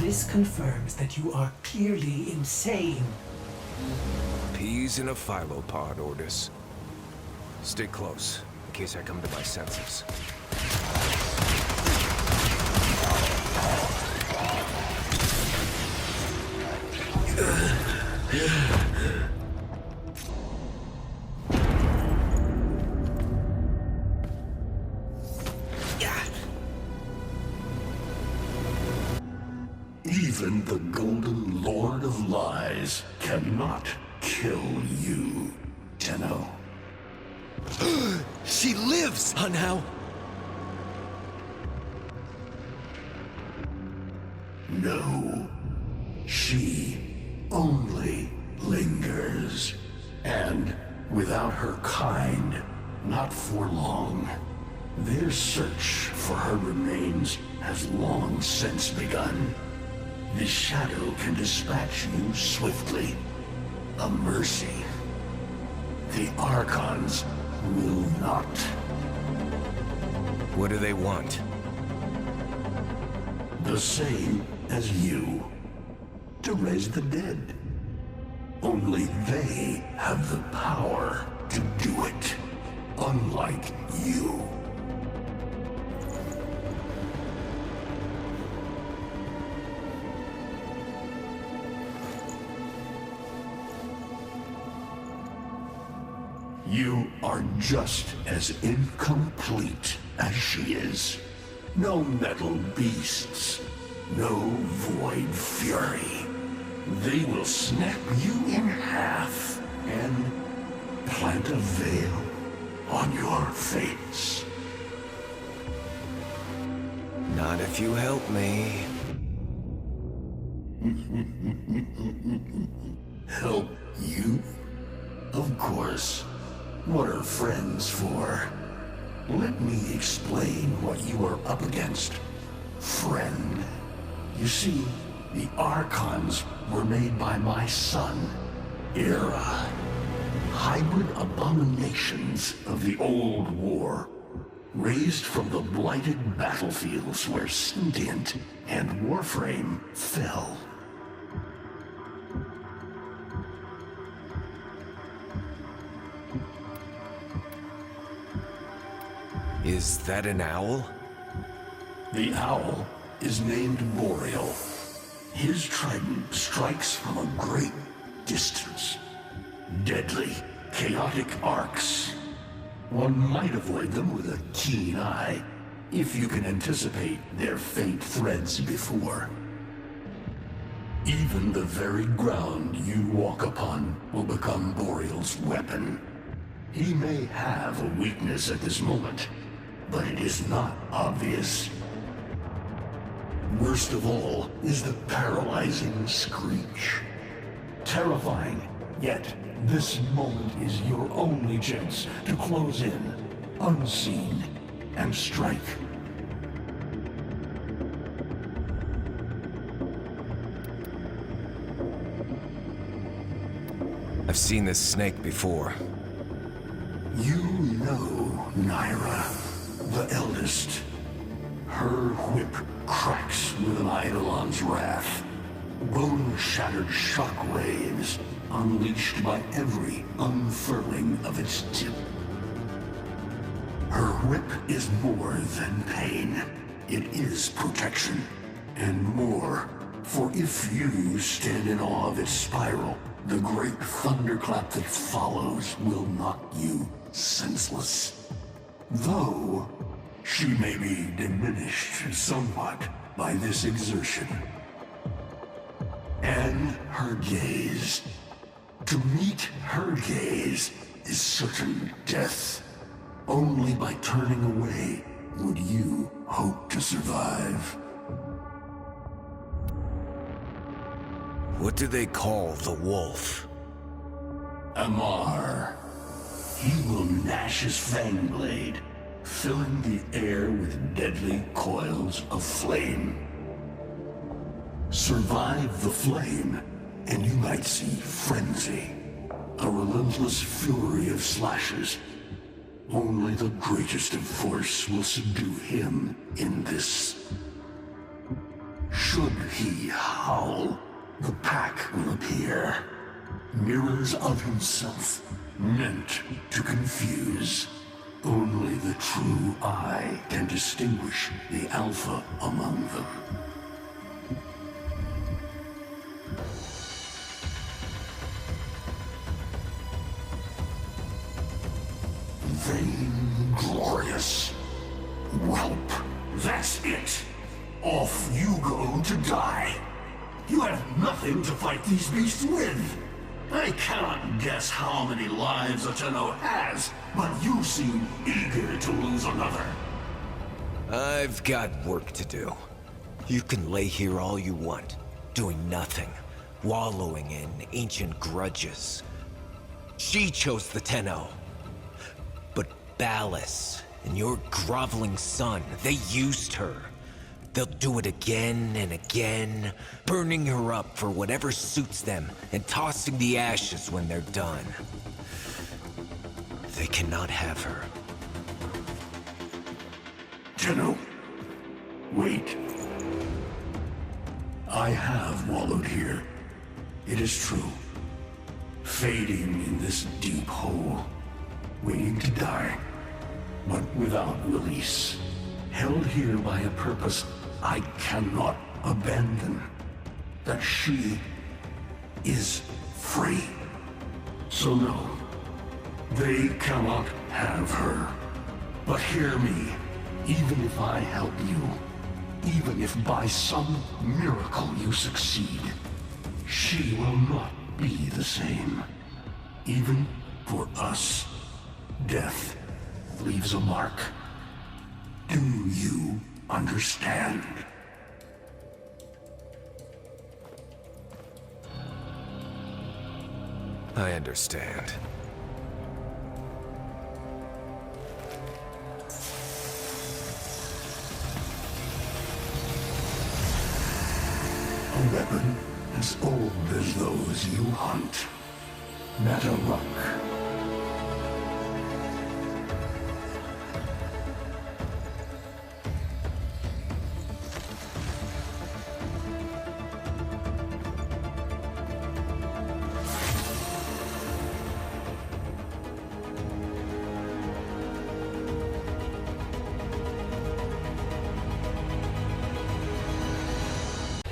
This confirms that you are clearly insane. Peas in a phylopod, Ordis. Stay close, in case I come to my senses. Even the Golden Lord of Lies cannot kill you, Tenno. She lives, Hunhow! No. She only lingers. And without her kind, not for long. Their search for her remains has long since begun. The shadow can dispatch you swiftly. A mercy. The Archons will not. What do they want? The same as you. To raise the dead. Only they have the power to do it. Unlike you. You are just as incomplete as she is. No metal beasts, no void fury. They will snap you in half and plant a veil on your face. Not if you help me. Help you? Of course. What are friends for? Let me explain what you are up against, friend. You see, the Archons were made by my son, Era. Hybrid abominations of the old war, raised from the blighted battlefields where Sentient and Warframe fell. Is that an owl? The owl is named Boreal. His trident strikes from a great distance. Deadly, chaotic arcs. One might avoid them with a keen eye, if you can anticipate their faint threads before. Even the very ground you walk upon will become Boreal's weapon. He may have a weakness at this moment, but it is not obvious. Worst of all is the paralyzing screech. Terrifying, yet this moment is your only chance to close in, unseen, and strike. I've seen this snake before. You know Naira, the eldest. Her whip cracks with an Eidolon's wrath. Bone-shattered shockwaves unleashed by every unfurling of its tip. Her whip is more than pain. It is protection, and more. For if you stand in awe of its spiral, the great thunderclap that follows will knock you senseless. Though she may be diminished somewhat by this exertion. And her gaze. To meet her gaze is certain death. Only by turning away would you hope to survive. What do they call the wolf? Amar. He will gnash his fang blade, filling the air with deadly coils of flame. Survive the flame, and you might see frenzy. A relentless fury of slashes. Only the greatest of force will subdue him in this Should he howl, the pack will appear. Mirrors of himself, meant to confuse. Only the true eye can distinguish the alpha among them. Vainglorious. Whelp, that's it. Off you go to die. You have nothing to fight these beasts with. I cannot guess how many lives a Tenno has, but you seem eager to lose another. I've got work to do. You can lay here all you want, doing nothing, wallowing in ancient grudges. She chose the Tenno. But Ballas and your groveling son, they used her. They'll do it again and again, burning her up for whatever suits them and tossing the ashes when they're done. They cannot have her. Tenno, wait. I have wallowed here. It is true. Fading in this deep hole, waiting to die, but without release. Held here by a purpose I cannot abandon. That she is free. So no, they cannot have her. But hear me, even if I help you, even if by some miracle you succeed, she will not be the same. Even for us, death leaves a mark. Do you understand? I understand. A weapon as old as those you hunt. Meta Rock.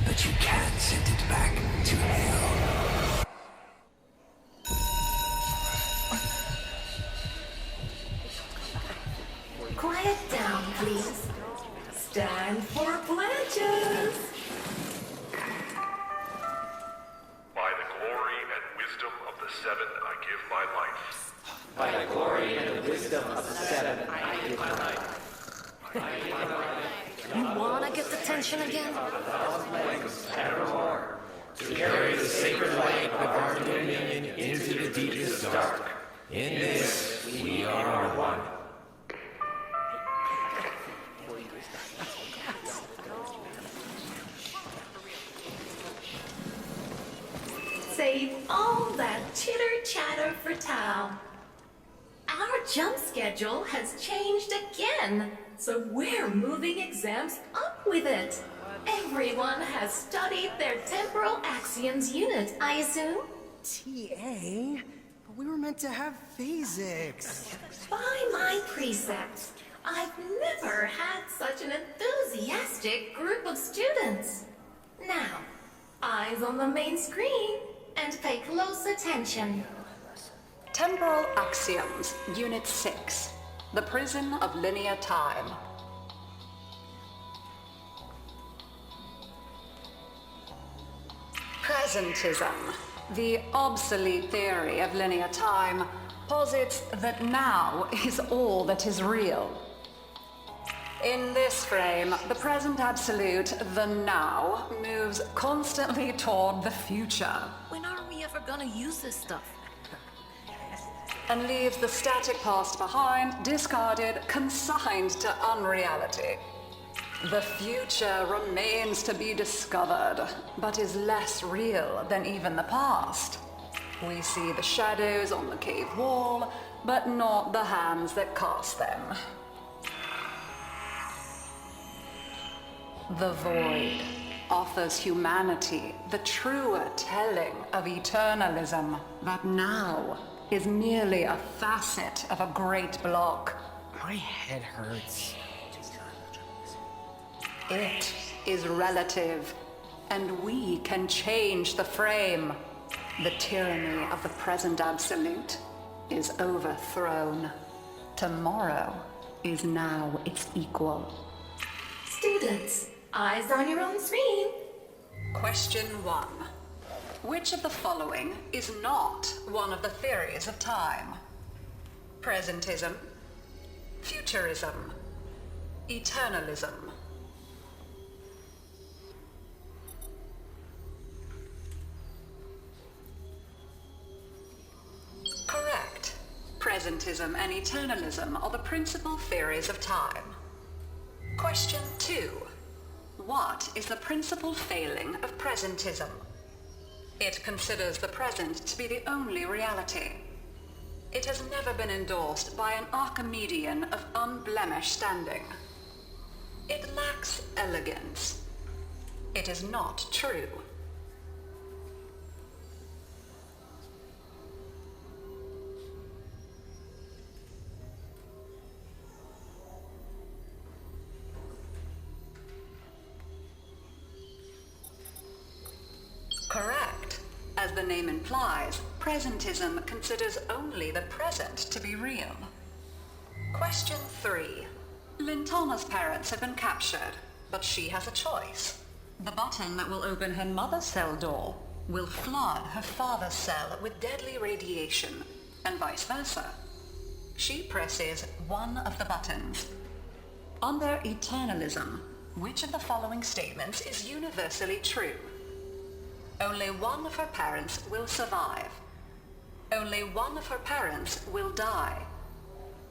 But you can't send it back to hell. Quiet down, please. Stand for pledges. By the glory and wisdom of the Seven, I give my life. By the glory and the wisdom of the Seven, I give my life. You wanna get the tension again? Evermore, to carry the sacred light of our dominion into the deepest dark. In this, we are one. Save all that chitter-chatter for Tao. Our jump schedule has changed again, so we're moving exams up with it. Everyone has studied their temporal axioms unit, I assume? TA? But we were meant to have physics. By my precepts, I've never had such an enthusiastic group of students. Now, eyes on the main screen and pay close attention. Temporal Axioms, Unit 6. The Prison of Linear Time. Presentism, the obsolete theory of linear time, posits that now is all that is real. In this frame, the present absolute, the now, moves constantly toward the future. When are we ever gonna use this stuff? And leaves the static past behind, discarded, consigned to unreality. The future remains to be discovered, but is less real than even the past. We see the shadows on the cave wall, but not the hands that cast them. The void, offers humanity the truer telling of eternalism that now is merely a facet of a great block. My head hurts. It is relative, and we can change the frame. The tyranny of the present absolute is overthrown. Tomorrow is now its equal. Students, eyes on your own screen. Question 1. Which of the following is not one of the theories of time? Presentism, futurism, eternalism. Correct. Presentism and eternalism are the principal theories of time. Question 2. What is the principal failing of presentism? It considers the present to be the only reality. It has never been endorsed by an Archimedean of unblemished standing. It lacks elegance. It is not true. Correct. As the name implies, presentism considers only the present to be real. Question 3. Lintana's parents have been captured, but she has a choice. The button that will open her mother's cell door will flood her father's cell with deadly radiation, and vice versa. She presses one of the buttons. Under eternalism, which of the following statements is universally true? Only one of her parents will survive. Only one of her parents will die.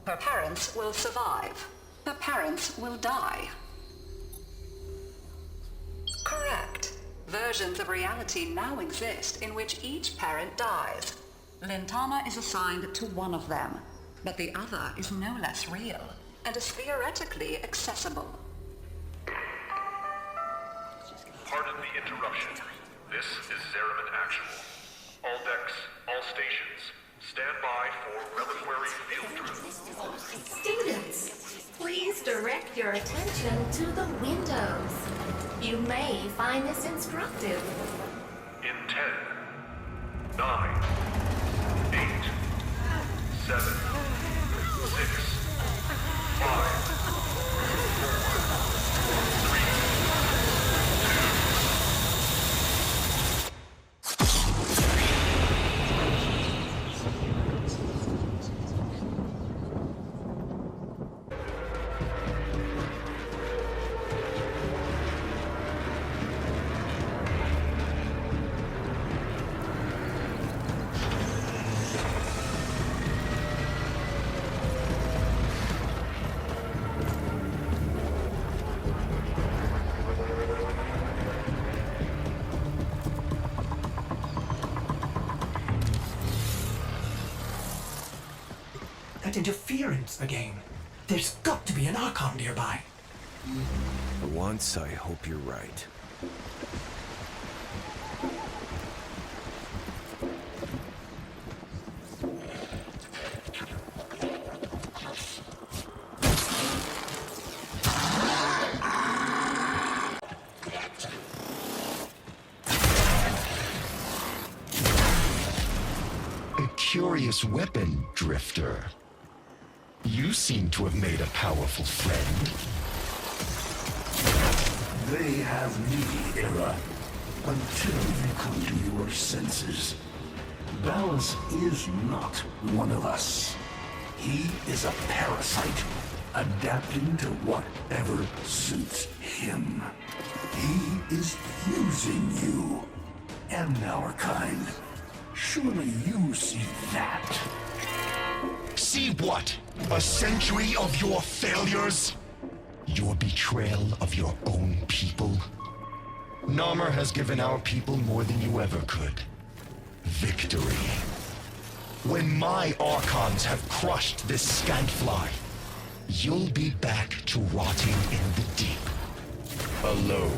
Her parents will survive. Her parents will die. Correct. Versions of reality now exist in which each parent dies. Lintana is assigned to one of them, but the other is no less real and is theoretically accessible. Pardon the interruption. This is Zeraman Actual. All decks, all stations, stand by for reliquary field drill. Students, please direct your attention to the windows. You may find this instructive. In 10, 9, 8, 7, 6, 5, 4, 3, That interference again. There's got to be an Archon nearby. For once, I hope you're right. A curious weapon, Drifter. You seem to have made a powerful friend. They have me, Era, until you come to your senses. Ballas is not one of us. He is a parasite, adapting to whatever suits him. He is using you and our kind. Surely you see that. See what? A century of your failures? Your betrayal of your own people? Narmer has given our people more than you ever could. Victory. When my Archons have crushed this scantfly, you'll be back to rotting in the deep. Alone.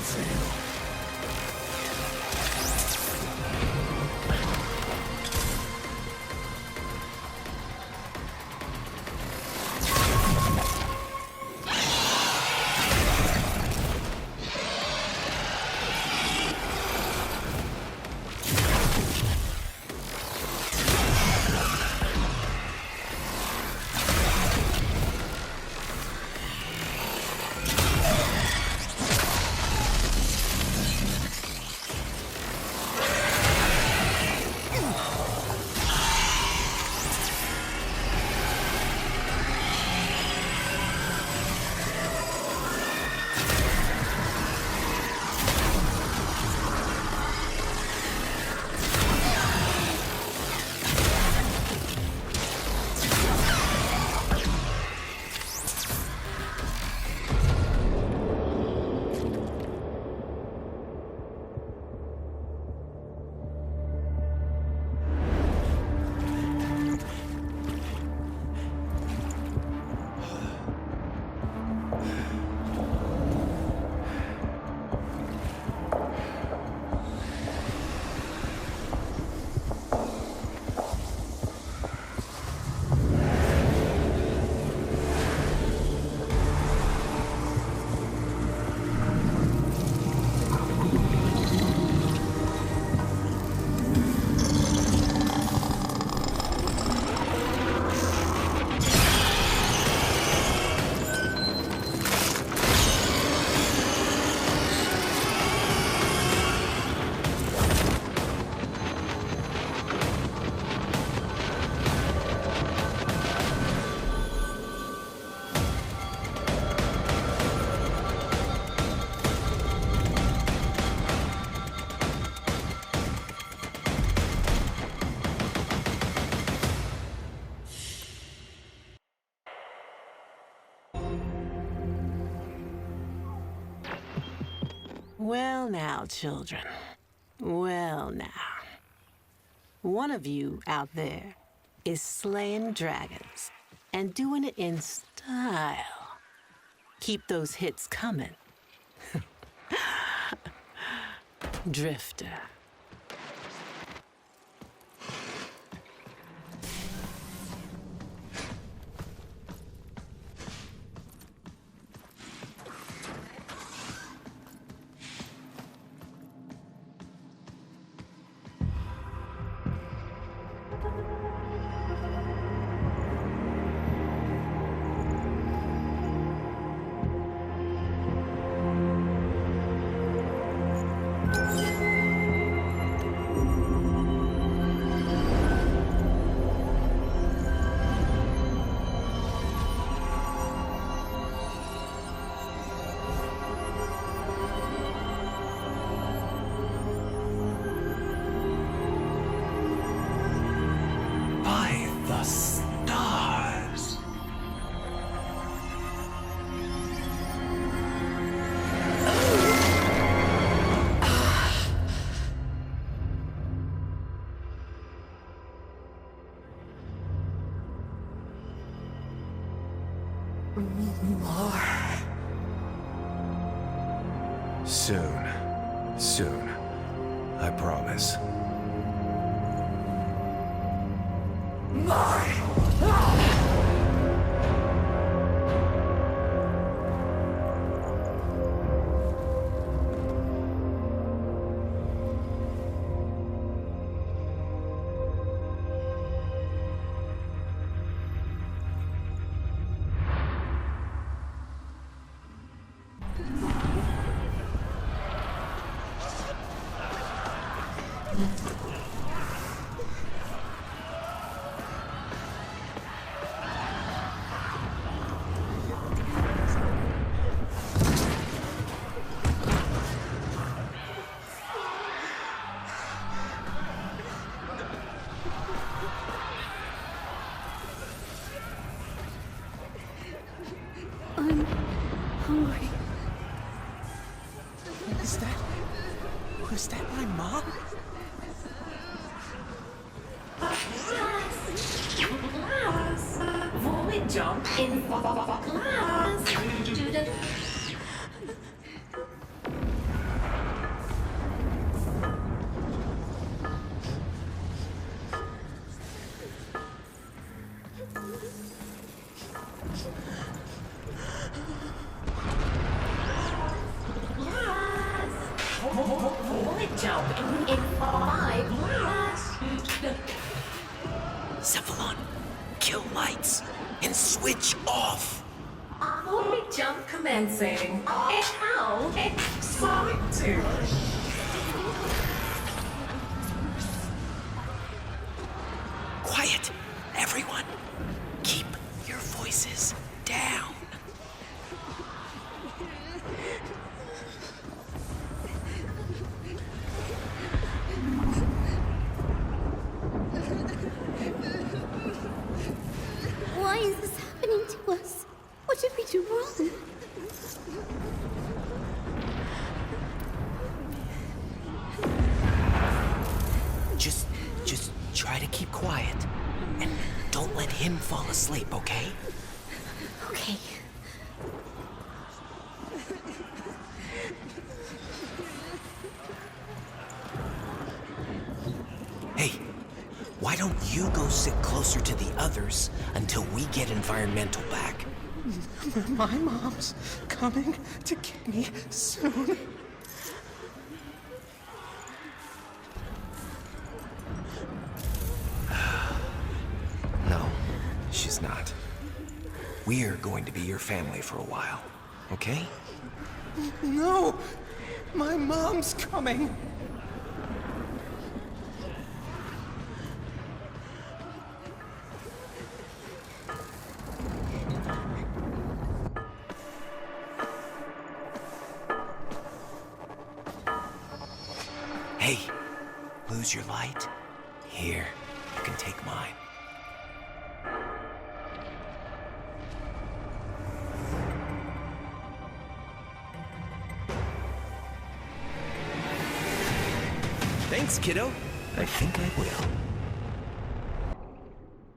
fail. Well now, children. Well now. One of you out there is slaying dragons and doing it in style. Keep those hits coming. Drifter. By the stars. Soon. Soon. I promise. I'm hungry. Was that my mom? Class. Void jump in class. up in 5 minutes. Cephalon, kill lights and switch off. Avoid jump commencing. And how exciting! Quiet, everyone. Keep your voices down. Why is this happening to us? What did we do wrong? Just try to keep quiet. And don't let him fall asleep, okay? Okay. Hey, why don't you go sit closer to the others until we get environmental back? My mom's coming to get me soon. No, she's not. We're going to be your family for a while, okay? No! My mom's coming! Hey, lose your light? Here, you can take mine. Thanks, kiddo. I think I will.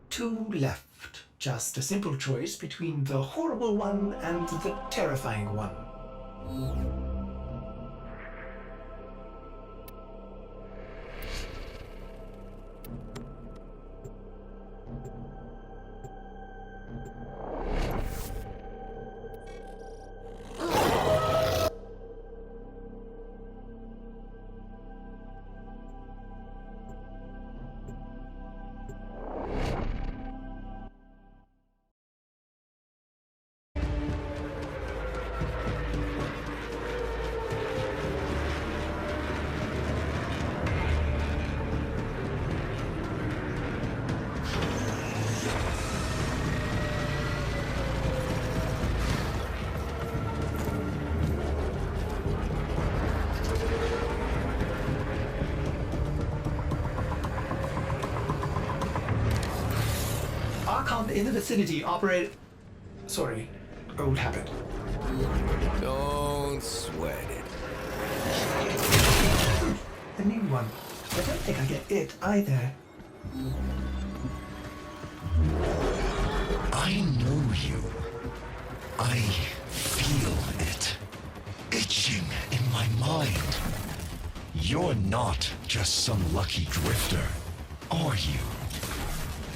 2 left. Just a simple choice between the horrible one and the terrifying one. Archon in the vicinity operate... Sorry, old habit. Don't sweat it. The new one. I don't think I get it either. I know you. I feel it. Itching in my mind. You're not just some lucky drifter, are you?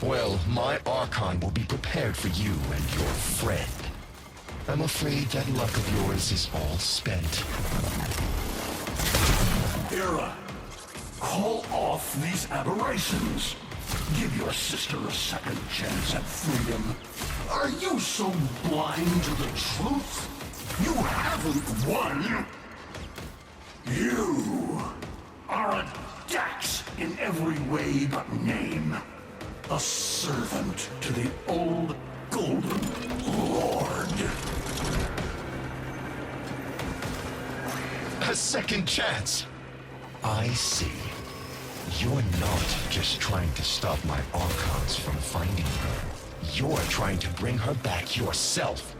Well, my Archon will be prepared for you and your friend. I'm afraid that luck of yours is all spent. Hera, call off these aberrations. Give your sister a second chance at freedom. Are you so blind to the truth? You haven't won. You are a Dax in every way but name. A servant to the old Golden Lord. A second chance. I see. You're not just trying to stop my Archons from finding her. You're trying to bring her back yourself.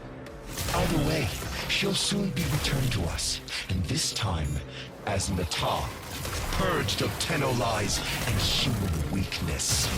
Either way, she'll soon be returned to us, and this time as Mata, purged of Tenno lies and human weakness.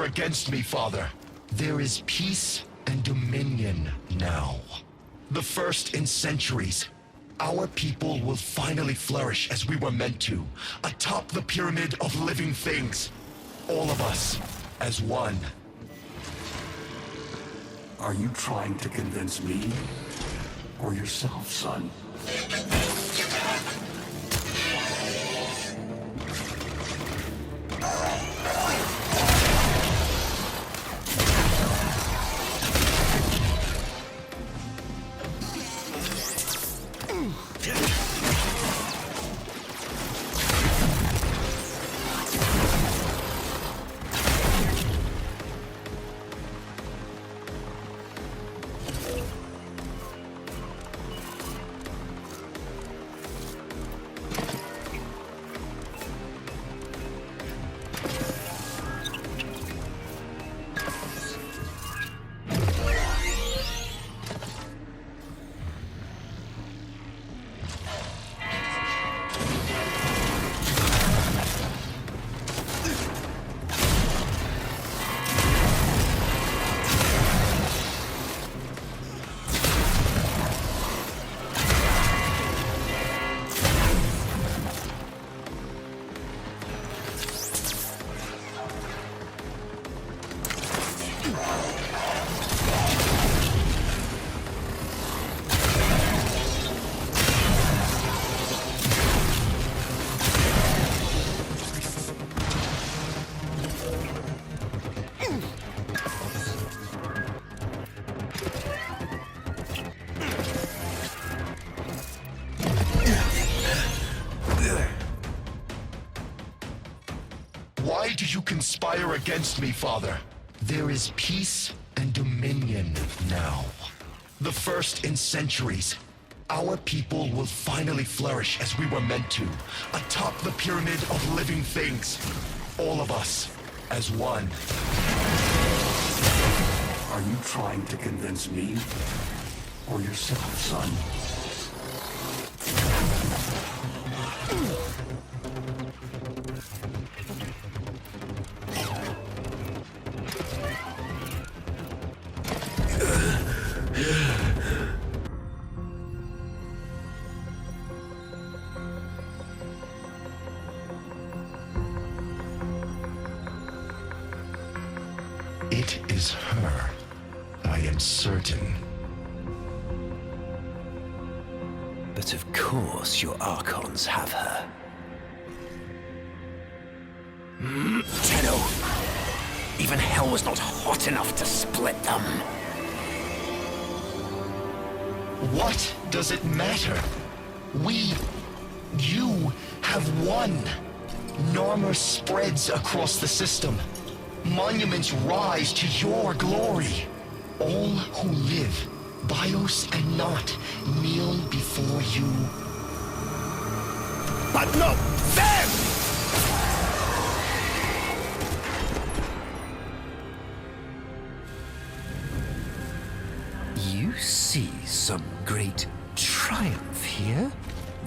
against me, Father. There is peace and dominion now. The first in centuries. Our people will finally flourish as we were meant to, atop the pyramid of living things. All of us, as one. Are you trying to convince me? Or yourself, son? Why do you conspire against me, Father? There is peace and dominion now. The first in centuries. Our people will finally flourish as we were meant to, atop the pyramid of living things. All of us, as one. Are you trying to convince me? Or yourself, son? It is her. I am certain. But of course your Archons have her. Tenno! Even hell was not hot enough to split them. What does it matter? You have won. Narmer spreads across the system. Monuments rise to your glory. All who live, bios and not, kneel before you. But not them! You see some great triumph here?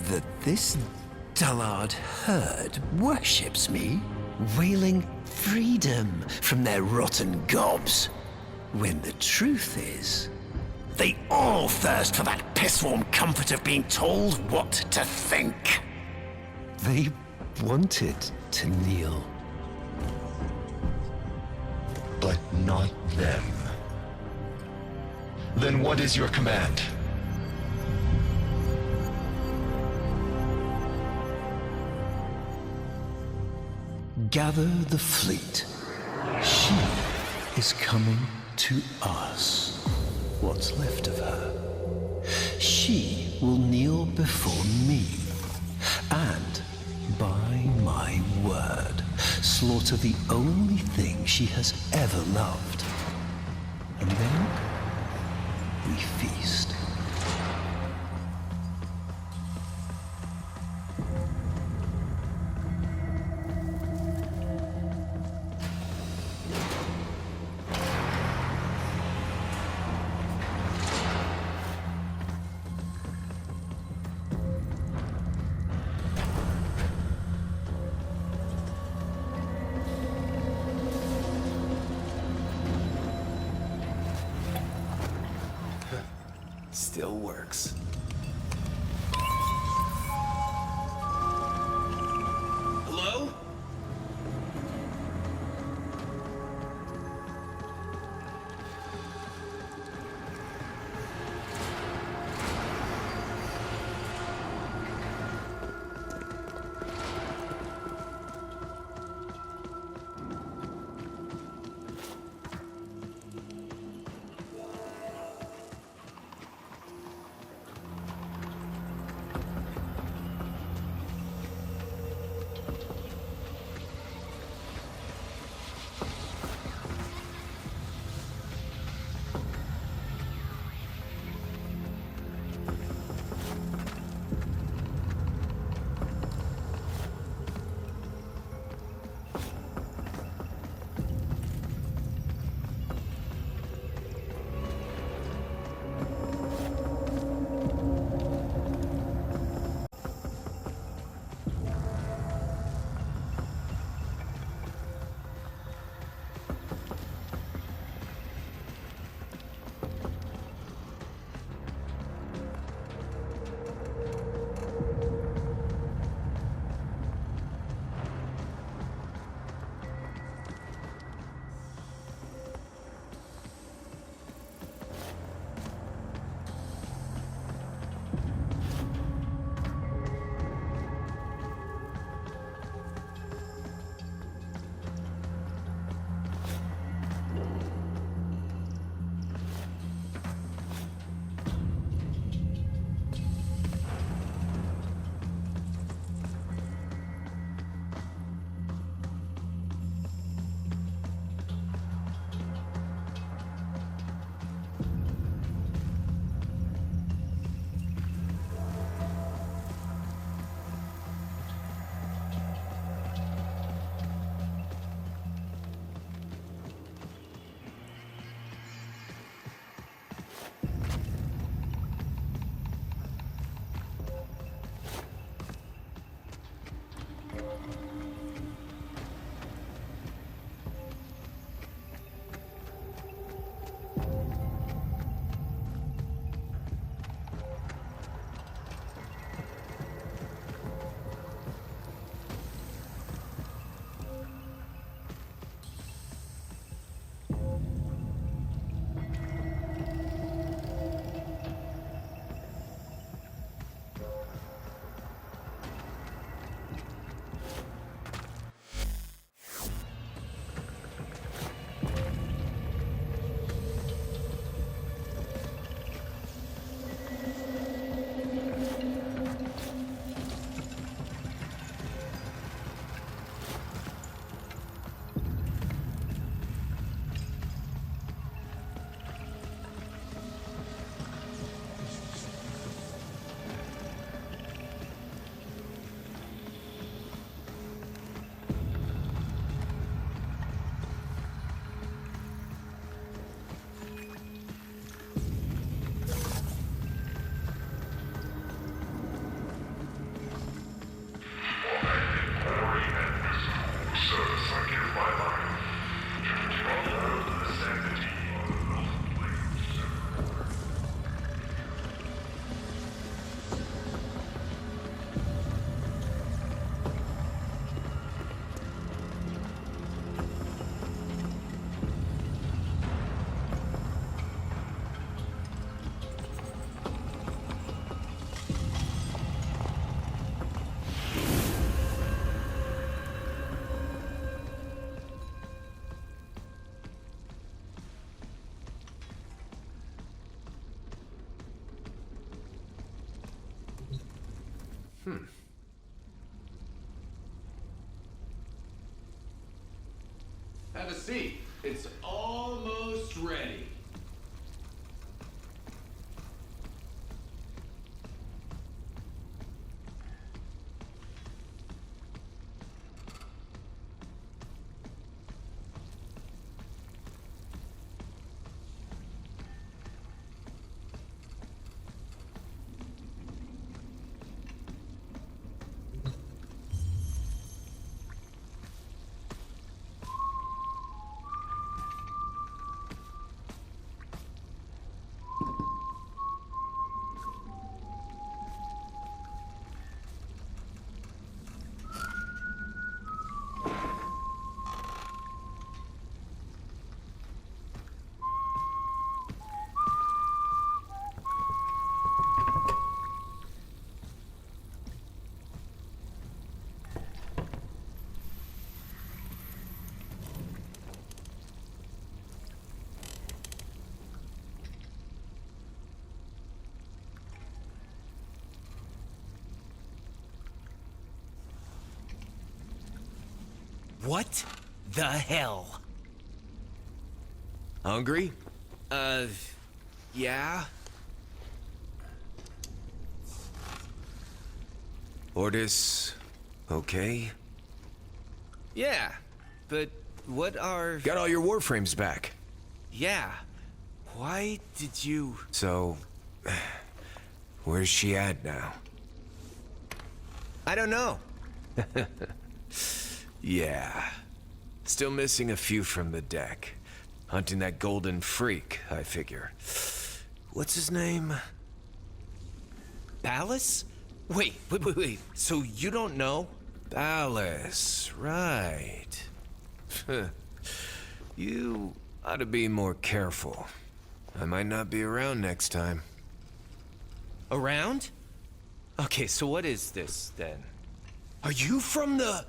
That this dullard herd worships me, wailing freedom from their rotten gobs. When the truth is, they all thirst for that piss-warm comfort of being told what to think. They wanted to kneel. But not them. Then what is your command? Gather the fleet. She is coming to us. What's left of her. She will kneel before me, and, by my word, slaughter the only thing she has ever loved. And then we feast. Still works. Hello? Have a seat. It's almost ready. What the hell? Hungry? Yeah? Ordis, okay? Yeah, but what are... Got all your Warframes back. Yeah. Why did you... So, where's she at now? I don't know. Yeah. Still missing a few from the deck. Hunting that golden freak, I figure. What's his name? Palace? Wait. So you don't know? Palace, right. You ought to be more careful. I might not be around next time. Around? Okay, so what is this, then? Are you from the...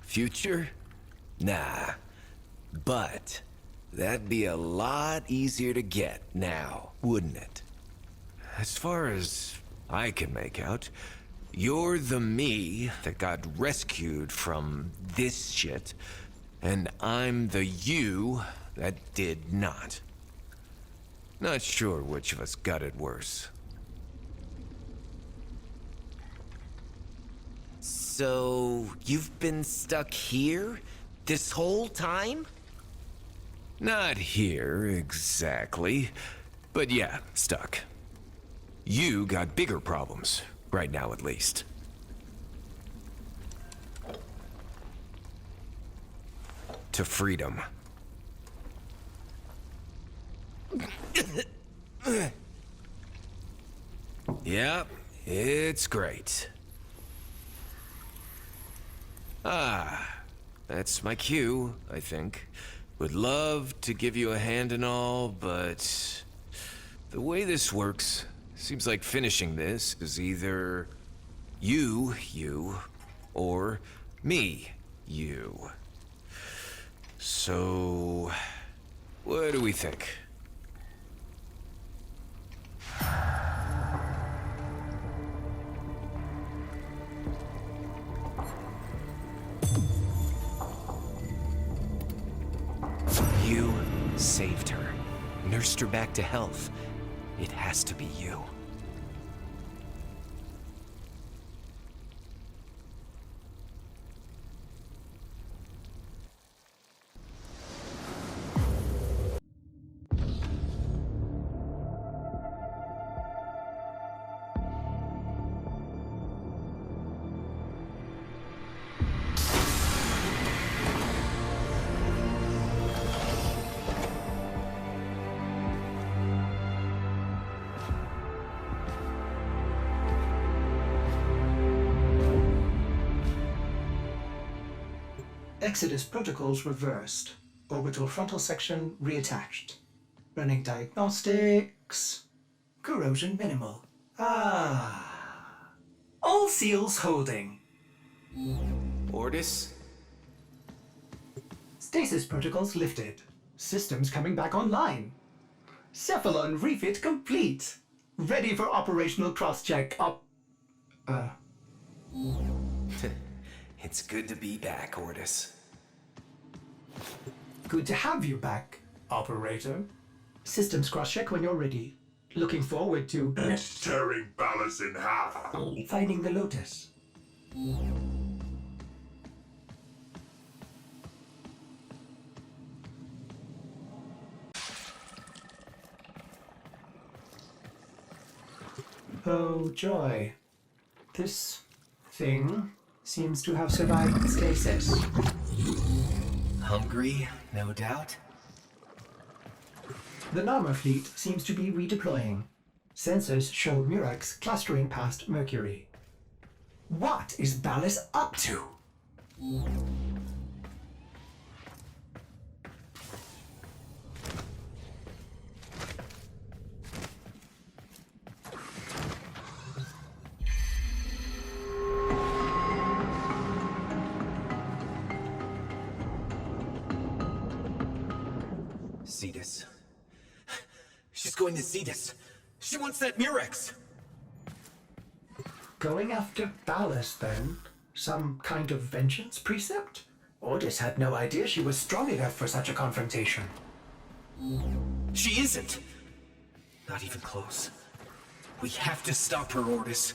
future? Nah. But that'd be a lot easier to get now, wouldn't it? As far as I can make out, you're the me that got rescued from this shit, and I'm the you that did not. Not sure which of us got it worse. So, you've been stuck here this whole time? Not here, exactly. But yeah, stuck. You got bigger problems, right now at least. To freedom. Yep, it's great. That's my cue, I think. Would love to give you a hand and all, but... the way this works, seems like finishing this is either... you, or me, you. So... what do we think? You saved her, nursed her back to health. It has to be you. Exodus protocols reversed. Orbital frontal section reattached. Running diagnostics. Corrosion minimal. All seals holding. Ordis? Stasis protocols lifted. Systems coming back online. Cephalon refit complete. Ready for operational cross-check. It's good to be back, Ordis. Good to have you back, operator. Systems cross-check when you're ready. Looking forward to... tearing Palace in half. finding the Lotus. Oh, joy. This thing seems to have survived stasis. Hungry, no doubt? The Nama fleet seems to be redeploying. Sensors show Murex clustering past Mercury. What is Ballas up to? Cetus. She's going to Cetus. She wants that Murex. Going after Ballas, then? Some kind of vengeance precept? Ordis had no idea she was strong enough for such a confrontation. She isn't! Not even close. We have to stop her, Ordis.